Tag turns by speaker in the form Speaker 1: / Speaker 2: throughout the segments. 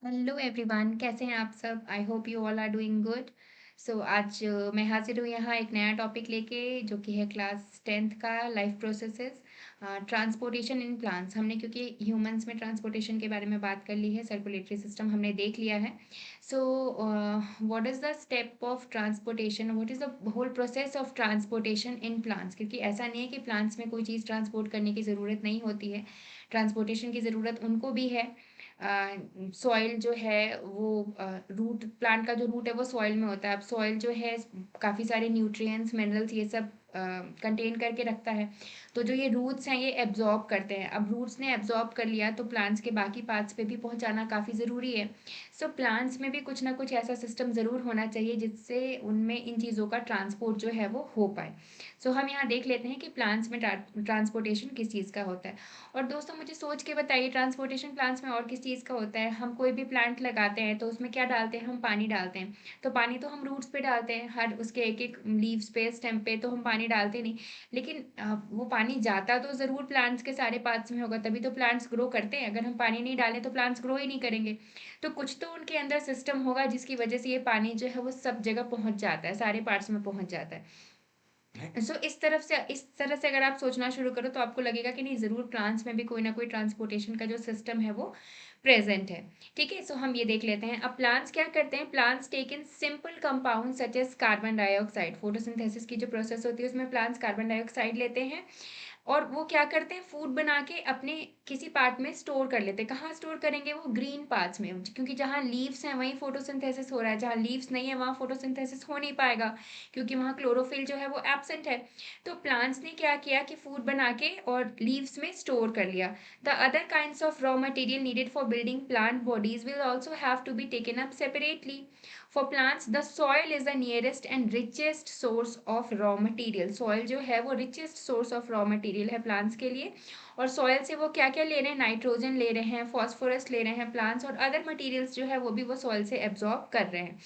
Speaker 1: Hello everyone, कैसे हैं आप सब? I hope you all are doing good. So आज मैं हाजिर हूँ यहाँ एक नया टॉपिक लेके, जो कि है क्लास 10th का life processes, transportation in plants. हमने क्योंकि ह्यूमंस में ट्रांसपोर्टेशन के बारे में बात कर ली है, सर्कुलेटरी सिस्टम हमने देख लिया है। So what is the step of transportation, what is the whole process of transportation in plants? क्योंकि ऐसा नहीं है कि प्लांट्स में कोई चीज़ ट्रांसपोर्ट करने की ज़रूरत नहीं होती है, ट्रांसपोर्टेशन की ज़रूरत उनको भी है। सॉइल जो है वो रूट, प्लांट का जो रूट है वो सॉइल में होता है। अब सॉइल जो है काफ़ी सारे न्यूट्रिएंट्स, मिनरल्स, ये सब कंटेन करके रखता है। तो जो ये रूट्स हैं ये एब्जॉर्ब करते हैं। अब रूट्स ने एब्जॉर्ब कर लिया तो प्लांट्स के बाकी पार्ट्स पे भी पहुंचाना काफ़ी ज़रूरी है। सो प्लांट्स में भी कुछ ना कुछ ऐसा सिस्टम ज़रूर होना चाहिए जिससे उनमें इन चीज़ों का ट्रांसपोर्ट जो है वो हो पाए। सो हम यहाँ देख लेते हैं कि प्लांट्स में ट्रांसपोर्टेशन किस चीज़ का होता है। और दोस्तों मुझे सोच के बताइए, ट्रांसपोर्टेशन प्लांट्स में और किस चीज़ का होता है? हम कोई भी प्लांट लगाते हैं तो उसमें क्या डालते हैं? हम पानी डालते हैं। तो पानी तो हम रूट्स पे डालते हैं, हर उसके एक एक लीव्स पे, स्टेम पे तो हम पानी डालते नहीं। लेकिन वो पानी जाता तो ज़रूर प्लांट्स के सारे पार्ट्स में होगा, तभी तो प्लांट्स ग्रो करते हैं। अगर हम पानी नहीं डालें तो प्लांट्स ग्रो ही नहीं करेंगे। तो कुछ तो उनके अंदर सिस्टम होगा जिसकी वजह से ये पानी जो है वो सब जगह पहुंच जाता है, सारे पार्ट्स में पहुंच जाता है। इस तरह से अगर आप सोचना शुरू करो तो आपको लगेगा कि नहीं, ज़रूर प्लांट्स में भी कोई ना कोई ट्रांसपोर्टेशन का जो सिस्टम है वो प्रेजेंट है। ठीक है, सो हम ये देख लेते हैं। अब प्लांट्स क्या करते हैं? Plants take in simple compound such as carbon dioxide. Photosynthesis की जो प्रोसेस होती है उसमें प्लांट्स कार्बन डाइऑक्साइड लेते हैं और वो क्या करते हैं, फूड बना के अपने किसी पार्ट में स्टोर कर लेते हैं। कहाँ स्टोर करेंगे? वो ग्रीन पार्ट्स में, क्योंकि जहाँ लीव्स हैं वहीं फोटोसिंथेसिस हो रहा है, जहाँ लीव्स नहीं है वहाँ फोटोसिंथेसिस हो नहीं पाएगा, क्योंकि वहाँ क्लोरोफिल जो है वो एब्सेंट है। तो प्लांट्स ने क्या किया कि फूड बना के और लीव्स में स्टोर कर लिया। The other kinds of raw material needed for building plant bodies will also have to be taken up separately. For plants the soil is the nearest and richest source of raw material. Soil जो है वो richest source of raw material है plants के लिए। और soil से वो क्या क्या ले रहे हैं? नाइट्रोजन ले रहे हैं, फॉस्फोरस ले रहे हैं प्लांट्स, और अदर मटेरियल्स जो है वो भी वो सॉइल से एब्जॉर्ब कर रहे हैं।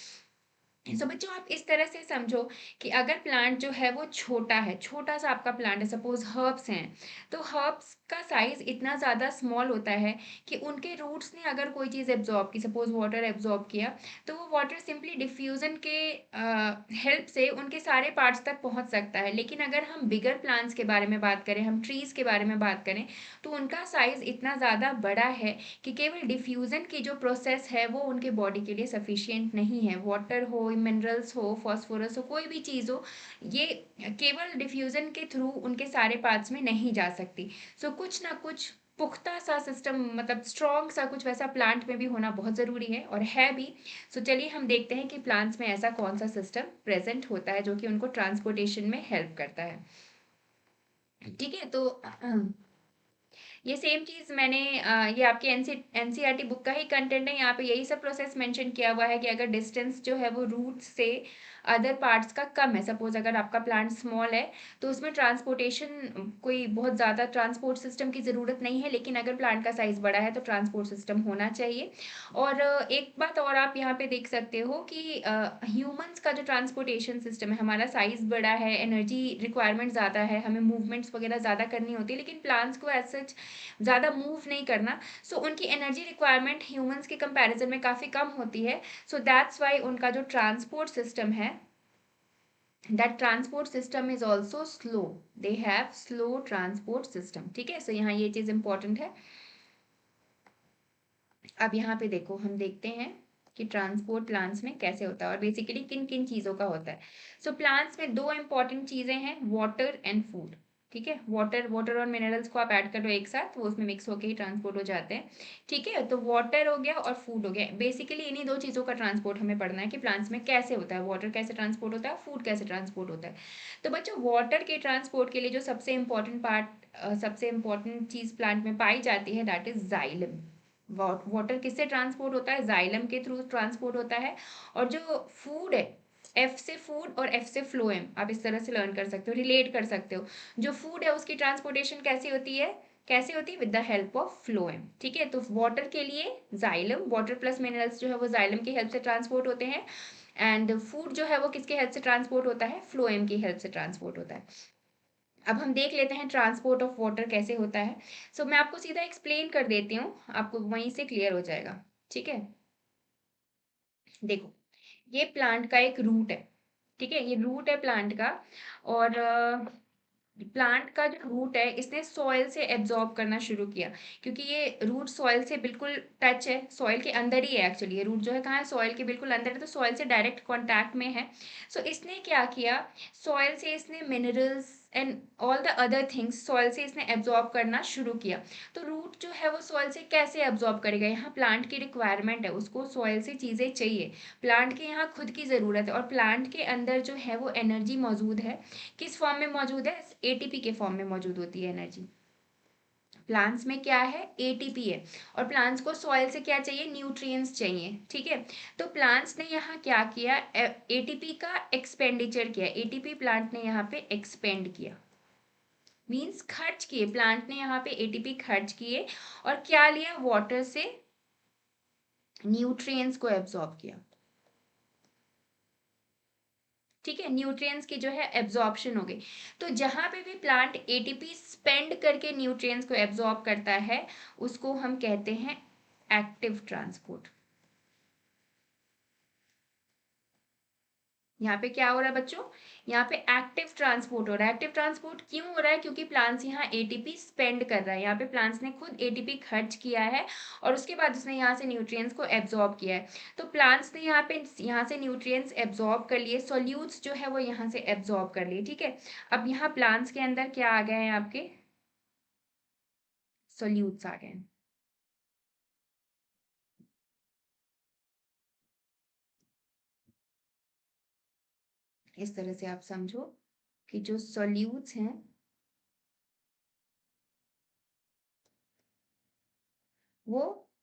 Speaker 1: सो बच्चों आप इस तरह से समझो कि अगर प्लांट जो है वो छोटा है, छोटा सा आपका प्लांट है, सपोज हर्ब्स हैं, तो हर्ब्स का साइज इतना ज़्यादा स्मॉल होता है कि उनके रूट्स ने अगर कोई चीज़ एब्जॉर्ब की, सपोज वाटर एब्जॉर्ब किया, तो वो वाटर सिंपली डिफ्यूज़न के हेल्प से उनके सारे पार्ट्स तक पहुंच सकता है। लेकिन अगर हम बिगर प्लांट्स के बारे में बात करें, हम ट्रीज़ के बारे में बात करें, तो उनका साइज इतना ज़्यादा बड़ा है कि केवल डिफ्यूज़न की जो प्रोसेस है वो उनके बॉडी के लिए सफिशिएंट नहीं है। वाटर हो, मिनरल्स हो, फॉस्फोरस हो, कोई भी चीज़ हो, ये केवल डिफ्यूज़न के थ्रू उनके सारे पार्ट्स में नहीं जा सकती। सो कुछ ना कुछ पुख्ता सा सिस्टम, मतलब स्ट्रॉन्ग सा कुछ वैसा प्लांट में भी होना बहुत ज़रूरी है, और है भी। सो चलिए हम देखते हैं कि प्लांट्स में ऐसा कौन सा सिस्टम प्रेजेंट होता है जो कि उनको ट्रांसपोर्टेशन में हेल्प करता है। ठीक है, तो ये सेम चीज़ मैंने ये आपके एनसीईआरटी बुक का ही कंटेंट है, यहाँ पे यही सब प्रोसेस मेंशन किया हुआ है कि अगर डिस्टेंस जो है वो रूट से अदर पार्ट्स का कम है, सपोज अगर आपका प्लांट स्मॉल है तो उसमें ट्रांसपोर्टेशन, कोई बहुत ज़्यादा ट्रांसपोर्ट सिस्टम की ज़रूरत नहीं है। लेकिन अगर प्लांट का साइज़ बड़ा है तो ट्रांसपोर्ट सिस्टम होना चाहिए। और एक बात और आप यहाँ पे देख सकते हो कि ह्यूमंस का जो ट्रांसपोर्टेशन सिस्टम है, हमारा साइज़ बड़ा है, एनर्जी रिक्वायरमेंट ज़्यादा है, हमें मूवमेंट्स वगैरह ज़्यादा करनी होती है, लेकिन प्लांट्स को एज सच ज़्यादा मूव नहीं करना। सो उनकी एनर्जी रिक्वायरमेंट ह्यूमंस के कंपैरिजन में काफ़ी कम होती है। सो दैट्स वाई उनका जो ट्रांसपोर्ट सिस्टम है, that transport system is also slow, they have slow transport system। ठीक है, सो यहाँ ये चीज़ इंपॉर्टेंट है। अब यहाँ पे देखो, हम देखते हैं कि ट्रांसपोर्ट प्लांट्स में कैसे होता है और बेसिकली किन किन चीज़ों का होता है। सो प्लांट्स में दो इंपॉर्टेंट चीज़ें हैं, वाटर एंड फूड। ठीक है, वाटर और मिनरल्स को आप ऐड कर लो एक साथ, वो उसमें मिक्स होकर ही ट्रांसपोर्ट हो जाते हैं। ठीक है, तो वाटर हो गया और फूड हो गया। बेसिकली इन्हीं दो चीज़ों का ट्रांसपोर्ट हमें पढ़ना है कि प्लांट्स में कैसे होता है, वाटर कैसे ट्रांसपोर्ट होता है, फूड कैसे ट्रांसपोर्ट होता है। तो बच्चों, वाटर के ट्रांसपोर्ट के लिए जो सबसे इम्पॉर्टेंट पार्ट, सबसे इम्पॉर्टेंट चीज़ प्लांट में पाई जाती है, दैट इज जाइलम। वाटर किससे ट्रांसपोर्ट होता है? जाइलम के थ्रू ट्रांसपोर्ट होता है। और जो फूड है, एफ से फूड और एफ से फ्लोएम, आप इस तरह से लर्न कर सकते हो, रिलेट कर सकते हो। जो फूड है उसकी ट्रांसपोर्टेशन कैसी होती है? कैसे होती है? With the help of phloem. ठीक है, तो वाटर के लिए जाइलम, वाटर प्लस मिनरल्स जो है वो जाइलम की हेल्प से ट्रांसपोर्ट होते हैं। एंड फूड जो है वो किसके हेल्प से ट्रांसपोर्ट होता है? फ्लोएम की हेल्प से ट्रांसपोर्ट होता है। अब हम देख लेते हैं ट्रांसपोर्ट ऑफ वाटर कैसे होता है। सो मैं आपको सीधा एक्सप्लेन कर देती हूँ, आपको वहीं से क्लियर हो जाएगा। ठीक है, देखो, ये प्लांट का एक रूट है, ठीक है, ये रूट है प्लांट का। और प्लांट का जो रूट है इसने सॉइल से एब्जॉर्ब करना शुरू किया, क्योंकि ये रूट सॉइल से बिल्कुल टच है, सॉइल के अंदर ही है एक्चुअली। ये रूट जो है कहाँ है, सॉइल के बिल्कुल अंदर है, तो सॉइल से डायरेक्ट कांटेक्ट में है। सो इसने क्या किया, सॉइल से इसने minerals and all the other things soil से इसने एब्जॉर्ब करना शुरू किया। तो रूट जो है वो सॉइल से कैसे एब्जॉर्ब करेगा, यहाँ प्लांट की रिक्वायरमेंट है, उसको सॉइल से चीज़ें चाहिए, प्लांट के यहाँ खुद की ज़रूरत है। और प्लांट के अंदर जो है वो एनर्जी मौजूद है, किस फॉर्म में मौजूद है, एटीपी के फॉर्म में मौजूद होती है एनर्जी। प्लांट्स में क्या है, एटीपी है। और प्लांट्स को सॉइल से क्या चाहिए, न्यूट्रिएंट्स चाहिए, ठीक है। तो प्लांट्स ने यहाँ क्या किया, एटीपी का एक्सपेंडिचर किया, एटीपी प्लांट ने यहाँ पे एक्सपेंड किया, मीन्स खर्च किए, प्लांट ने यहाँ पे एटीपी खर्च किए। और क्या लिया, वाटर से न्यूट्रिएंट्स को एब्जॉर्ब किया, ठीक है, न्यूट्रिएंट्स की जो है एब्जॉर्प्शन हो गई। तो जहां पे भी प्लांट एटीपी स्पेंड करके न्यूट्रिएंट्स को एब्जॉर्ब करता है, उसको हम कहते हैं एक्टिव ट्रांसपोर्ट। यहाँ पे क्या हो रहा है बच्चों, यहाँ पे एक्टिव ट्रांसपोर्ट हो रहा है। एक्टिव ट्रांसपोर्ट क्यों हो रहा है, क्योंकि प्लांट्स यहाँ एटीपी स्पेंड कर रहा है, यहाँ पे प्लांट्स ने खुद एटीपी खर्च किया है और उसके बाद उसने यहाँ से न्यूट्रिएंट्स को एब्जॉर्ब किया है। तो प्लांट्स ने यहाँ से न्यूट्रिएंट्स एब्जॉर्ब कर लिए, सॉल्यूट्स जो है वो यहाँ से एब्जॉर्ब कर लिए, ठीक है। अब यहाँ प्लांट्स के अंदर क्या आ गए हैं, आपके सॉल्यूट्स आ गए हैं। इस तरह से आप समझो कि जो सॉल्यूट्स हैं वो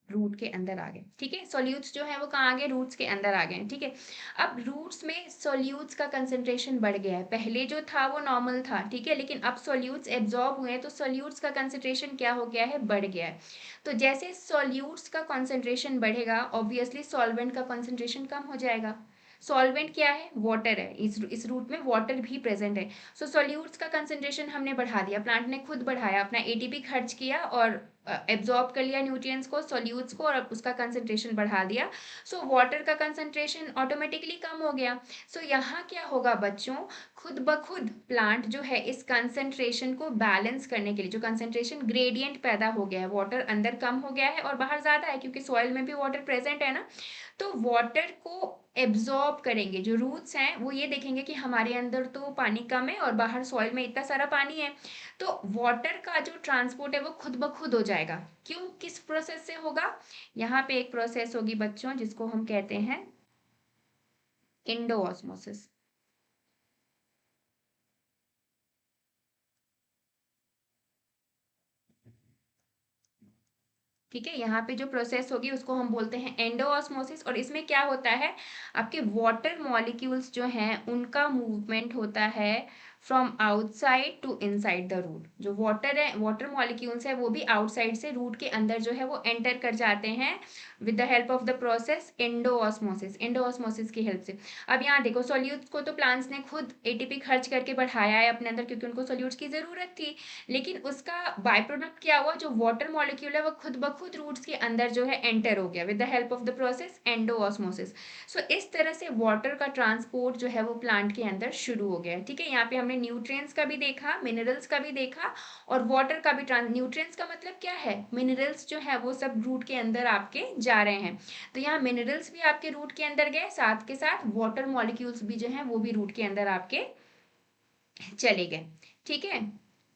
Speaker 1: रूट के अंदर आ गए, ठीक है। सॉल्यूट्स जो है वो कहाँ आ गए, रूट्स के अंदर आ गए, ठीक है। अब रूट्स में सॉल्यूट्स का कंसंट्रेशन बढ़ गया है, पहले जो था वो नॉर्मल था, ठीक है, लेकिन अब सॉल्यूट्स एब्जॉर्ब हुए हैं तो सॉल्यूट्स का कंसंट्रेशन क्या हो गया है, बढ़ गया है। तो जैसे सॉल्यूट्स का कंसंट्रेशन बढ़ेगा, ऑब्वियसली सॉल्वेंट का कंसंट्रेशन कम हो जाएगा। सॉल्वेंट क्या है, वाटर है, इस रूट में वाटर भी प्रेजेंट है। सो सॉल्यूट्स का कंसंट्रेशन हमने बढ़ा दिया, प्लांट ने खुद बढ़ाया, अपना एटीपी खर्च किया और एब्जॉर्ब कर लिया न्यूट्रिएंट्स को, सॉल्यूट्स को, और उसका कंसंट्रेशन बढ़ा दिया। सो वाटर का कंसंट्रेशन ऑटोमेटिकली कम हो गया। सो यहाँ क्या होगा बच्चों, खुद ब खुद प्लांट जो है इस कंसंट्रेशन को बैलेंस करने के लिए, जो कंसंट्रेशन ग्रेडियंट पैदा हो गया है, वाटर अंदर कम हो गया है और बाहर ज़्यादा है, क्योंकि सॉइल में भी वाटर प्रेजेंट है ना, तो वाटर को एब्जॉर्ब करेंगे। जो रूट्स हैं वो ये देखेंगे कि हमारे अंदर तो पानी कम है और बाहर सॉइल में इतना सारा पानी है, तो वाटर का जो ट्रांसपोर्ट है वो खुद ब खुद हो जाएगा। क्यों, किस प्रोसेस से होगा, यहाँ पे एक प्रोसेस होगी बच्चों जिसको हम कहते हैं इंडोऑस्मोसिस, ठीक है। यहाँ पे जो प्रोसेस होगी उसको हम बोलते हैं एंडोऑस्मोसिस। और इसमें क्या होता है, आपके वाटर मॉलिक्यूल्स जो हैं उनका मूवमेंट होता है from outside to inside the root. जो वाटर है, वाटर मॉलिक्यूल्स है, वो भी आउटसाइड से रूट के अंदर जो है वो एंटर कर जाते हैं with the help of the process endosmosis, endosmosis की हेल्प से। अब यहाँ देखो, सॉल्यूट्स को तो प्लांट्स ने खुद एटीपी खर्च करके बढ़ाया है अपने अंदर, क्योंकि उनको सॉल्यूट्स की जरूरत थी, लेकिन उसका बाय प्रोडक्ट क्या हुआ, जो वाटर मॉलिक्यूल है वो खुद ब खुद रूट्स के अंदर जो है एंटर हो गया with the help of the process endosmosis. So इस तरह से वाटर का ट्रांसपोर्ट जो है वो प्लांट के अंदर शुरू हो गया, ठीक है। यहाँ पे हमने न्यूट्रिएंट्स का भी देखा, मिनरल्स का भी देखा, और वाटर का भी। न्यूट्रिएंट्स का मतलब क्या है, मिनरल्स जो है वो सब रूट के अंदर आपके जा रहे हैं। तो यहाँ मिनरल्स भी आपके रूट के अंदर गए, साथ के साथ वाटर मॉलिक्यूल्स भी जो है वो भी रूट के अंदर आपके चले गए, ठीक है।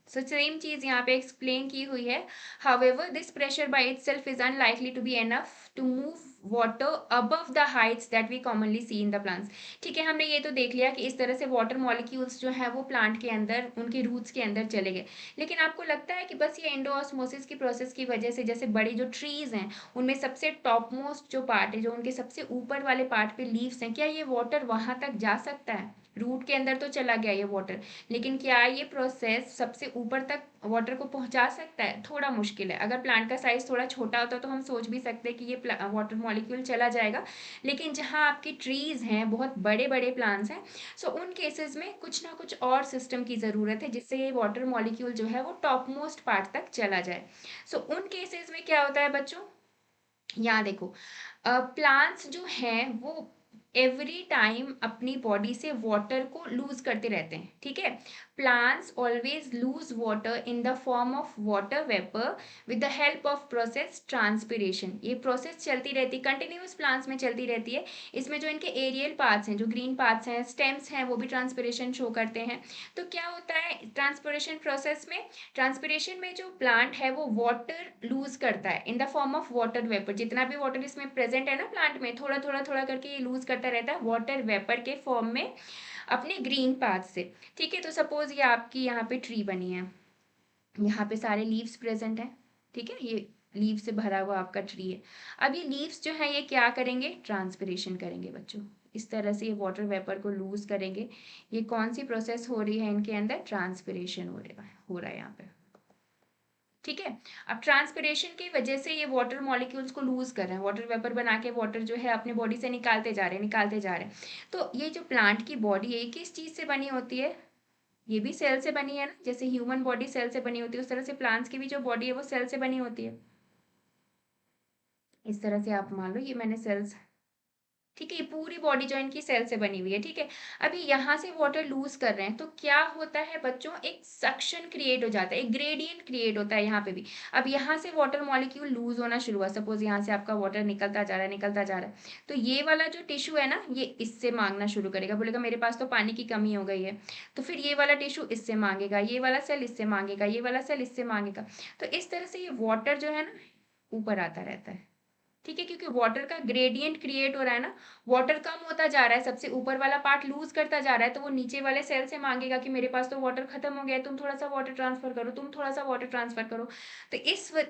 Speaker 1: सो सेम चीज यहाँ पे एक्सप्लेन की हुई है। However this pressure by itself is unlikely to be enough to move water above the heights that we commonly see in the plants, ठीक है। हमने ये तो देख लिया कि इस तरह से वाटर मॉलिक्यूल्स जो है वो प्लांट के अंदर उनके रूट्स के अंदर चले गए। लेकिन आपको लगता है कि बस ये एंडोऑस्मोसिस की प्रोसेस की वजह से, जैसे बड़ी जो ट्रीज हैं उनमें सबसे टॉप मोस्ट जो पार्ट है, जो उनके सबसे ऊपर वाले पार्ट पे लीव्स हैं, क्या ये वाटर वहां तक जा सकता है, रूट के अंदर तो चला गया ये वाटर, लेकिन क्या ये प्रोसेस सबसे ऊपर तक वाटर को पहुंचा सकता है, थोड़ा मुश्किल है। अगर प्लांट का साइज थोड़ा छोटा होता तो हम सोच भी सकते हैं कि ये वाटर मॉलिक्यूल चला जाएगा, लेकिन जहाँ आपकी ट्रीज हैं, बहुत बड़े बड़े प्लांट्स हैं, सो उन केसेस में कुछ ना कुछ और सिस्टम की ज़रूरत है जिससे ये वाटर मॉलिक्यूल जो है वो टॉप मोस्ट पार्ट तक चला जाए। सो उन केसेस में क्या होता है बच्चों, यहाँ देखो, प्लांट्स जो हैं वो एवरी टाइम अपनी बॉडी से वाटर को लूज करते रहते हैं, ठीक है। Plants always loose water in the form of water vapour with the help of process transpiration. ये प्रोसेस चलती रहती है, कंटिन्यूस प्लांट्स में चलती रहती है। इसमें जो इनके एरियल पार्ट्स हैं, जो ग्रीन पार्ट्स हैं, स्टेम्स हैं, वो भी ट्रांसपिरेशन शो करते हैं। तो क्या होता है ट्रांसपिरेशन प्रोसेस में? ट्रांसपिरेशन में जो प्लांट है वो वाटर लूज करता है in the form of water vapour. जितना भी वाटर इसमें प्रेजेंट है ना प्लांट में, थोड़ा थोड़ा थोड़ा करके ये लूज करता रहता है वाटर वेपर के फॉर्म में अपने ग्रीन पार्ट से, ठीक है। तो सपोज ये आपकी यहाँ पे ट्री बनी है, यहाँ पे सारे लीव्स प्रेजेंट हैं, ठीक है। ये लीव से भरा हुआ आपका ट्री है। अब ये लीव्स जो है ये क्या करेंगे? ट्रांसपिरेशन करेंगे बच्चों। इस तरह से ये वाटर वेपर को लूज करेंगे। ये कौन सी प्रोसेस हो रही है इनके अंदर? ट्रांसपिरेशन हो रहा है यहाँ पे, ठीक है। अब ट्रांसपिरेशन की वजह से ये वाटर मॉलिक्यूल्स को लूज कर रहे हैं, वाटर वेपर बना के वाटर जो है अपनी बॉडी से निकालते जा रहे हैं, निकालते जा रहे हैं। तो ये जो प्लांट की बॉडी है ये किस चीज से बनी होती है? ये भी सेल से बनी है ना, जैसे ह्यूमन बॉडी सेल से बनी होती है उस तरह से प्लांट्स की भी जो बॉडी है वो सेल से बनी होती है। इस तरह से आप मान लो ये मैंने सेल्स, ठीक है, ये पूरी बॉडी जो इनकी सेल से बनी हुई है, ठीक है। अभी यहाँ से वाटर लूज कर रहे हैं तो क्या होता है बच्चों? एक सक्शन क्रिएट हो जाता है, एक ग्रेडियंट क्रिएट होता है यहाँ पे भी। अब यहाँ से वाटर मॉलिक्यूल लूज होना शुरू हुआ, सपोज यहाँ से आपका वाटर निकलता जा रहा है, निकलता जा रहा है, तो ये वाला जो टिश्यू है ना ये इससे मांगना शुरू करेगा, बोलेगा मेरे पास तो पानी की कमी हो गई है। तो फिर ये वाला टिश्यू इससे मांगेगा, ये वाला सेल इससे मांगेगा, ये वाला सेल इससे मांगेगा। तो इस तरह से ये वाटर जो है ना ऊपर आता रहता है, ठीक है, क्योंकि वाटर का ग्रेडियंट क्रिएट हो रहा है ना। वाटर कम होता जा रहा है, सबसे ऊपर वाला पार्ट लूज करता जा रहा है, तो वो नीचे वाले सेल से मांगेगा कि मेरे पास तो वाटर खत्म हो गया है, तुम थोड़ा सा वाटर ट्रांसफर करो, तुम थोड़ा सा वाटर ट्रांसफर करो। तो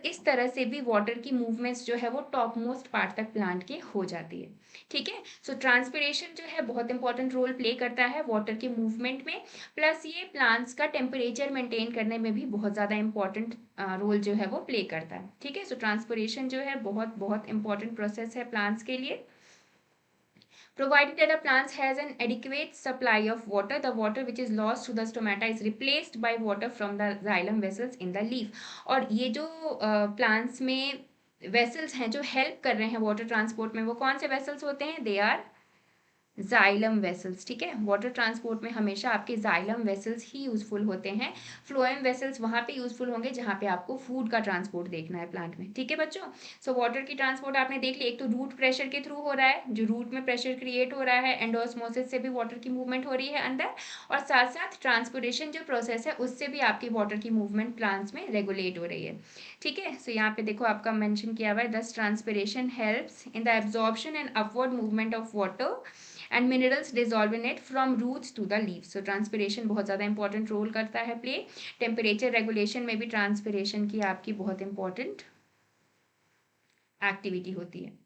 Speaker 1: इस तरह से भी वाटर की मूवमेंट्स जो है वो टॉप मोस्ट पार्ट तक प्लांट के हो जाती है, ठीक है। सो ट्रांसपिरेशन जो है बहुत इंपॉर्टेंट रोल प्ले करता है वाटर के मूवमेंट में। प्लस ये प्लांट्स का टेम्परेचर मेंटेन करने में भी बहुत ज़्यादा इंपॉर्टेंट रोल जो है वो प्ले करता है, ठीक है। सो ट्रांसपिरेशन जो है बहुत बहुत इंपॉर्टेंट प्रोसेस है प्लांट्स के लिए। Provided that a plant has an adequate supply of water, the water which is lost to the stomata is replaced by water from the xylem vessels in the leaf। और ये जो plants में vessels हैं जो help कर रहे हैं water transport में, वो कौन से वेसल्स होते हैं? दे आर जाइलम वेसल्स, ठीक है। वाटर ट्रांसपोर्ट में हमेशा आपके जाइलम वेसल्स ही यूजफुल होते हैं। फ्लोएम वेसल्स वहाँ पे यूजफुल होंगे जहाँ पे आपको फूड का ट्रांसपोर्ट देखना है प्लांट में, ठीक है बच्चों। सो वाटर की ट्रांसपोर्ट आपने देख ली, एक तो रूट प्रेशर के थ्रू हो रहा है, जो रूट में प्रेशर क्रिएट हो रहा है, एंडोस्मोसिस से भी वाटर की मूवमेंट हो रही है अंदर, और साथ साथ ट्रांसपोर्टेशन जो प्रोसेस है उससे भी आपकी वाटर की मूवमेंट प्लांट्स में रेगुलेट हो रही है, ठीक है। सो यहाँ पे देखो आपका मेंशन किया हुआ है, thus transpiration helps in the absorption and upward movement of water and minerals dissolve in it from roots to the leaves. So transpiration बहुत ज़्यादा इंपॉर्टेंट रोल करता है प्ले। टेम्परेचर रेगुलेशन में भी ट्रांसपिरेशन की आपकी बहुत इंपॉर्टेंट एक्टिविटी होती है।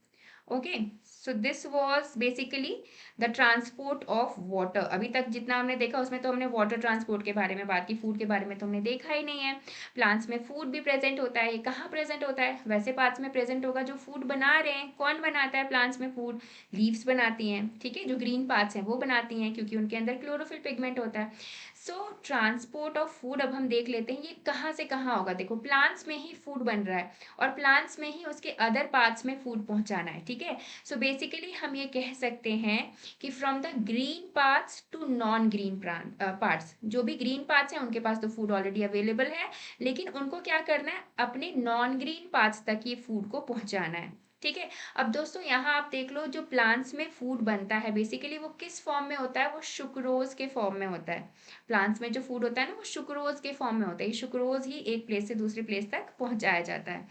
Speaker 1: Okay, so this was basically the transport of water. अभी तक जितना हमने देखा उसमें तो हमने वाटर ट्रांसपोर्ट के बारे में बात की, फूड के बारे में तो हमने देखा ही नहीं है। प्लांट्स में फूड भी प्रेजेंट होता है, ये कहाँ प्रेजेंट होता है? वैसे पार्ट्स में प्रेजेंट होगा जो फूड बना रहे हैं। कौन बनाता है प्लांट्स में फूड? लीव्स बनाती हैं, ठीक है, जो ग्रीन पार्ट्स हैं वो बनाती हैं क्योंकि उनके अंदर क्लोरोफिल पिगमेंट होता है। सो ट्रांसपोर्ट ऑफ फूड अब हम देख लेते हैं ये कहाँ से कहाँ होगा। देखो प्लांट्स में ही फूड बन रहा है और प्लांट्स में ही उसके अदर पार्ट्स में फूड पहुंचाना है, ठीक है। सो बेसिकली हम ये कह सकते हैं कि from the green parts to non green parts, जो भी ग्रीन पार्ट्स हैं उनके पास तो फूड ऑलरेडी अवेलेबल है, लेकिन उनको क्या करना है? अपने नॉन ग्रीन पार्ट्स तक ये फूड को पहुंचाना है, ठीक है। अब दोस्तों यहाँ आप देख लो, जो प्लांट्स में फूड बनता है बेसिकली वो किस फॉर्म में होता है? वो सुक्रोज के फॉर्म में होता है। प्लांट्स में जो फूड होता है ना वो सुक्रोज के फॉर्म में होता है। ये सुक्रोज ही एक प्लेस से दूसरी प्लेस तक पहुंचाया जाता है।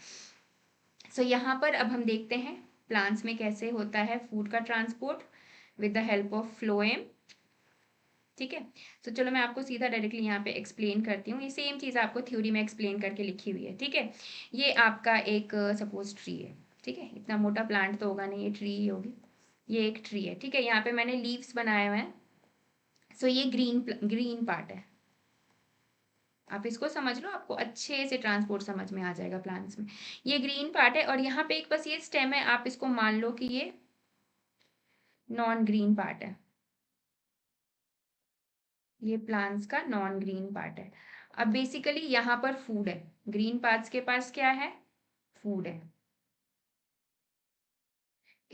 Speaker 1: सो यहाँ पर अब हम देखते हैं प्लांट्स में कैसे होता है फूड का transport with the help of phloem, ठीक है। तो चलो मैं आपको सीधा डायरेक्टली यहाँ पे एक्सप्लेन करती हूँ। ये सेम चीज़ आपको थ्योरी में एक्सप्लेन करके लिखी हुई है, ठीक है। ये आपका एक सपोज ट्री है, ठीक है, इतना मोटा प्लांट तो होगा नहीं, ये ट्री ही होगी। ये एक ट्री है, ठीक है, यहाँ पे मैंने लीव्स बनाए हुए हैं। सो ये ग्रीन पार्ट है, आप इसको समझ लो, आपको अच्छे से ट्रांसपोर्ट समझ में आ जाएगा प्लांट्स में। ये ग्रीन पार्ट है और यहाँ पे एक बस ये स्टेम है, आप इसको मान लो कि ये नॉन ग्रीन पार्ट है। ये प्लांट्स का नॉन ग्रीन पार्ट है। अब बेसिकली यहाँ पर फूड है, ग्रीन पार्ट्स के पास क्या है? फूड है,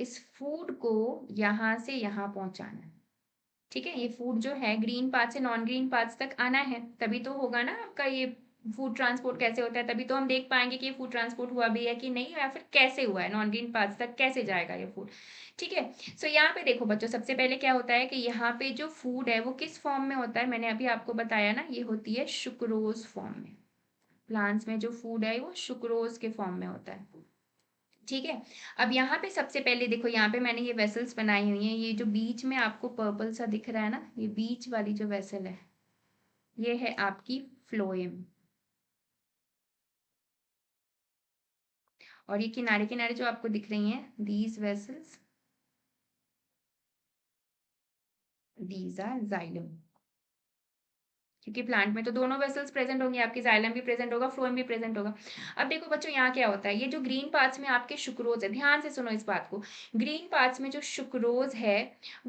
Speaker 1: इस फूड को यहाँ से यहाँ पहुंचाना है। ठीक है, ये फूड जो है ग्रीन पाथ से नॉन ग्रीन पाथ तक आना है, तभी तो होगा ना आपका ये फूड ट्रांसपोर्ट कैसे होता है, तभी तो हम देख पाएंगे कि ये फूड ट्रांसपोर्ट हुआ भी है कि नहीं, या फिर कैसे हुआ है, नॉन ग्रीन पाथ तक कैसे जाएगा ये फूड। ठीक है, सो यहाँ पे देखो बच्चों, सबसे पहले क्या होता है कि यहाँ पे जो फूड है वो किस फॉर्म में होता है, मैंने अभी आपको बताया ना, ये होती है सुक्रोज फॉर्म में। प्लांट्स में जो फूड है वो सुक्रोज के फॉर्म में होता है। ठीक है, अब यहाँ पे सबसे पहले देखो, यहाँ पे मैंने ये वेसल्स बनाई हुई हैं, ये जो बीच में आपको पर्पल सा दिख रहा है ना, ये बीच वाली जो वेसल है, ये है आपकी फ्लोएम। और ये किनारे किनारे जो आपको दिख रही हैं, these vessels, these are xylem. क्योंकि प्लांट में तो दोनों वेसल्स प्रेजेंट होंगे, आपकी जाइलम भी प्रेजेंट होगा, फ्लोएम भी प्रेजेंट होगा। अब देखो बच्चों, यहाँ क्या होता है, ये जो ग्रीन पार्ट्स में आपके सुक्रोज है, ध्यान से सुनो इस बात को, ग्रीन पार्ट्स में जो सुक्रोज है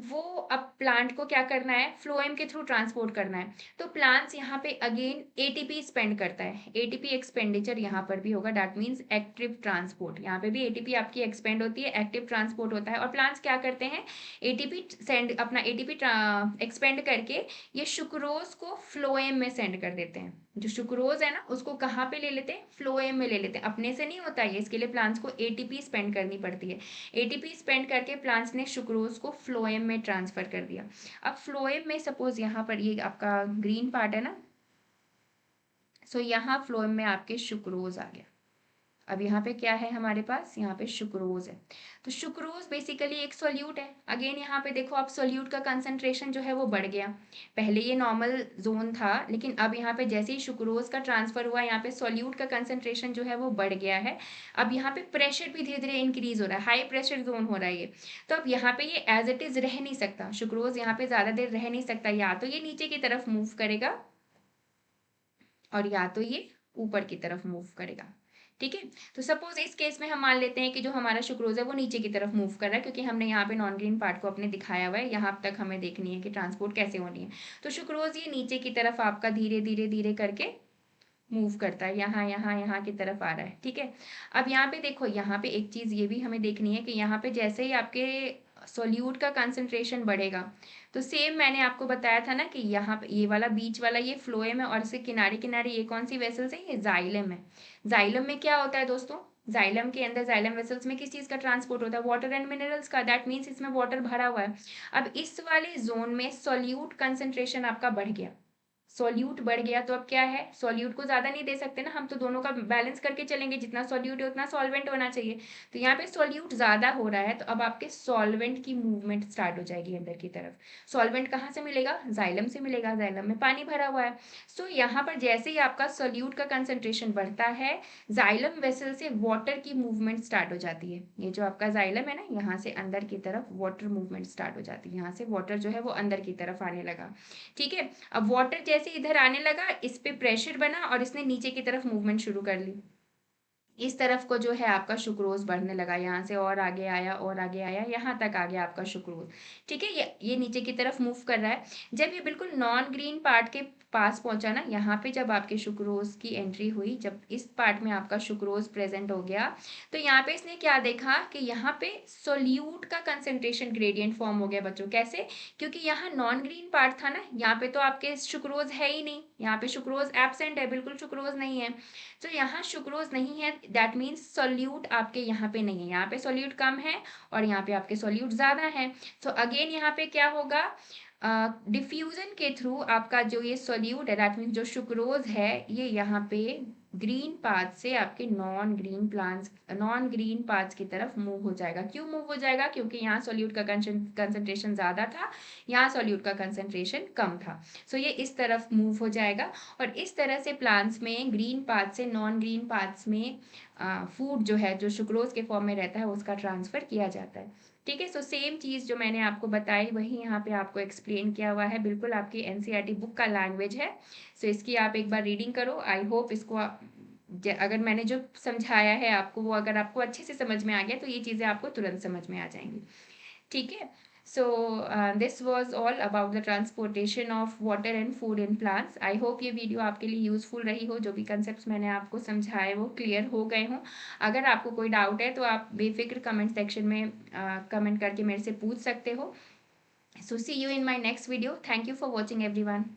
Speaker 1: वो अब प्लांट को क्या करना है, फ्लोएम के थ्रू ट्रांसपोर्ट करना है। तो प्लांट्स यहाँ पे अगेन एटीपी स्पेंड करता है, एटीपी एक्सपेंडिचर यहाँ पर भी होगा, दैट मीन्स एक्टिव ट्रांसपोर्ट। यहाँ पे भी एटीपी आपकी एक्सपेंड होती है, एक्टिव ट्रांसपोर्ट होता है। और प्लांट्स क्या करते हैं, एटीपी सेंड, अपना एटीपी एक्सपेंड करके ये सुक्रोज को फ्लोएम में सेंड कर देते हैं। जो सुक्रोज है ना, उसको कहाँ पे ले लेते हैं, फ्लोएम में ले लेते हैं। अपने से नहीं होता ये, इसके लिए प्लांट्स को एटीपी स्पेंड करनी पड़ती है। एटीपी स्पेंड करके प्लांट्स ने सुक्रोज को फ्लोएम में ट्रांसफर कर दिया। अब फ्लोएम में सपोज यहाँ पर ये आपका ग्रीन पार्ट है ना, सो यहाँ फ्लोएम में आपके सुक्रोज आ गया। अब यहाँ पे क्या है हमारे पास, यहाँ पे सुक्रोज है। तो सुक्रोज बेसिकली एक सोल्यूट है। अगेन यहाँ पे देखो, अब सोल्यूट का कंसंट्रेशन जो है वो बढ़ गया। पहले ये नॉर्मल जोन था, लेकिन अब यहाँ पे जैसे ही सुक्रोज का ट्रांसफर हुआ, यहाँ पे सोल्यूट का कंसंट्रेशन जो है वो बढ़ गया है। अब यहाँ पे प्रेशर भी धीरे धीरे इंक्रीज हो रहा है, हाई प्रेशर जोन हो रहा है ये। तो अब यहाँ पे ये एज इट इज रह नहीं सकता, सुक्रोज यहाँ पे ज्यादा देर रह नहीं सकता, या तो ये नीचे की तरफ मूव करेगा और या तो ये ऊपर की तरफ मूव करेगा। ठीक है, तो सपोज इस केस में हम मान लेते हैं कि जो हमारा सुक्रोज है वो नीचे की तरफ मूव कर रहा है, क्योंकि हमने यहाँ पे नॉन ग्रीन पार्ट को अपने दिखाया हुआ है, यहाँ तक हमें देखनी है कि ट्रांसपोर्ट कैसे होनी है। तो सुक्रोज ये नीचे की तरफ आपका धीरे धीरे धीरे करके मूव करता है, यहाँ यहाँ यहाँ की तरफ आ रहा है। ठीक है, अब यहाँ पे देखो, यहाँ पे एक चीज ये भी हमें देखनी है कि यहाँ पे जैसे ही आपके सोल्यूट का कंसंट्रेशन बढ़ेगा, तो सेम मैंने आपको बताया था ना कि यहाँ पे ये वाला बीच वाला ये फ्लोएम है, और इसके किनारे किनारे ये कौन सी वेसल्स है, ये जाइलम है। जाइलम में क्या होता है दोस्तों, जाइलम के अंदर, जाइलम वेसल्स में किस चीज का ट्रांसपोर्ट होता है, वाटर एंड मिनरल्स का, दैट मीन्स इसमें वाटर भरा हुआ है। अब इस वाले जोन में सोल्यूट कंसंट्रेशन आपका बढ़ गया, सॉल्यूट बढ़ गया, तो अब क्या है, सॉल्यूट को ज्यादा नहीं दे सकते ना हम, तो दोनों का बैलेंस करके चलेंगे, जितना सॉल्यूट है उतना सॉल्वेंट होना चाहिए। तो यहाँ पे सॉल्यूट ज्यादा हो रहा है, तो अब आपके सॉल्वेंट की मूवमेंट स्टार्ट हो जाएगी अंदर की तरफ। सॉल्वेंट कहाँ से मिलेगा, जाइलम से मिलेगा, जाइलम में पानी भरा हुआ है। सो यहाँ पर जैसे ही आपका सॉल्यूट का कंसंट्रेशन बढ़ता है, जाइलम वेसल से वाटर की मूवमेंट स्टार्ट हो जाती है। ये जो आपका जाइलम है ना, यहाँ से अंदर की तरफ वाटर मूवमेंट स्टार्ट हो जाती है, यहाँ से वाटर जो है वो अंदर की तरफ आने लगा। ठीक है, अब वाटर जैसे इधर आने लगा, इस पे प्रेशर बना और इसने नीचे की तरफ मूवमेंट शुरू कर ली। इस तरफ को जो है आपका सुक्रोज बढ़ने लगा, यहाँ से और आगे आया और आगे आया, यहाँ तक आ गया आपका सुक्रोज। ठीक है, ये नीचे की तरफ मूव कर रहा है। जब ये बिल्कुल नॉन ग्रीन पार्ट के पास पहुंचा ना, यहाँ पे जब आपके सुक्रोज की एंट्री हुई, जब इस पार्ट में आपका सुक्रोज प्रेजेंट हो गया, तो यहाँ पे इसने क्या देखा कि यहाँ पे सोल्यूट का कंसेंट्रेशन ग्रेडियंट फॉर्म हो गया बच्चों। कैसे, क्योंकि यहाँ नॉन ग्रीन पार्ट था ना, यहाँ पे तो आपके सुक्रोज है ही नहीं, यहाँ पे सुक्रोज एब्सेंट है, बिल्कुल सुक्रोज नहीं है। तो यहाँ सुक्रोज नहीं है, दैट मीन्स सोल्यूट आपके यहाँ पे नहीं है, यहाँ पे सोल्यूट कम है और यहाँ पे आपके सोल्यूट ज्यादा है। तो अगेन यहाँ पे क्या होगा, डिफ्यूजन के थ्रू आपका जो ये सोल्यूट है, दैट मीन्स जो सुक्रोज है, ये यहाँ पे ग्रीन पाथ से आपके नॉन ग्रीन पाथ्स की तरफ मूव हो जाएगा। क्यों मूव हो जाएगा, क्योंकि यहाँ सोल्यूट का कंसंट्रेशन ज्यादा था, यहाँ सोल्यूट का कंसंट्रेशन कम था। सो ये इस तरफ मूव हो जाएगा, और इस तरह से प्लांट्स में ग्रीन पाथ से नॉन ग्रीन पाथ्स में फूड जो है, जो सुक्रोज के फॉर्म में रहता है, उसका ट्रांसफर किया जाता है। ठीक है, सो सेम चीज़ जो मैंने आपको बताई वही यहाँ पे आपको एक्सप्लेन किया हुआ है, बिल्कुल आपकी एनसीईआरटी बुक का लैंग्वेज है। सो इसकी आप एक बार रीडिंग करो। आई होप इसको अगर मैंने जो समझाया है आपको, वो अगर आपको अच्छे से समझ में आ गया, तो ये चीज़ें आपको तुरंत समझ में आ जाएंगी। ठीक है, So this was all about the transportation of water and food in plants. I hope ये वीडियो आपके लिए यूज़फुल रही हो, जो भी कंसेप्ट्स मैंने आपको समझाए वो क्लियर हो गए हों। अगर आपको कोई डाउट है तो आप बेफिक्र कमेंट सेक्शन में कमेंट करके मेरे से पूछ सकते हो। So see you in my next video. Thank you for watching everyone.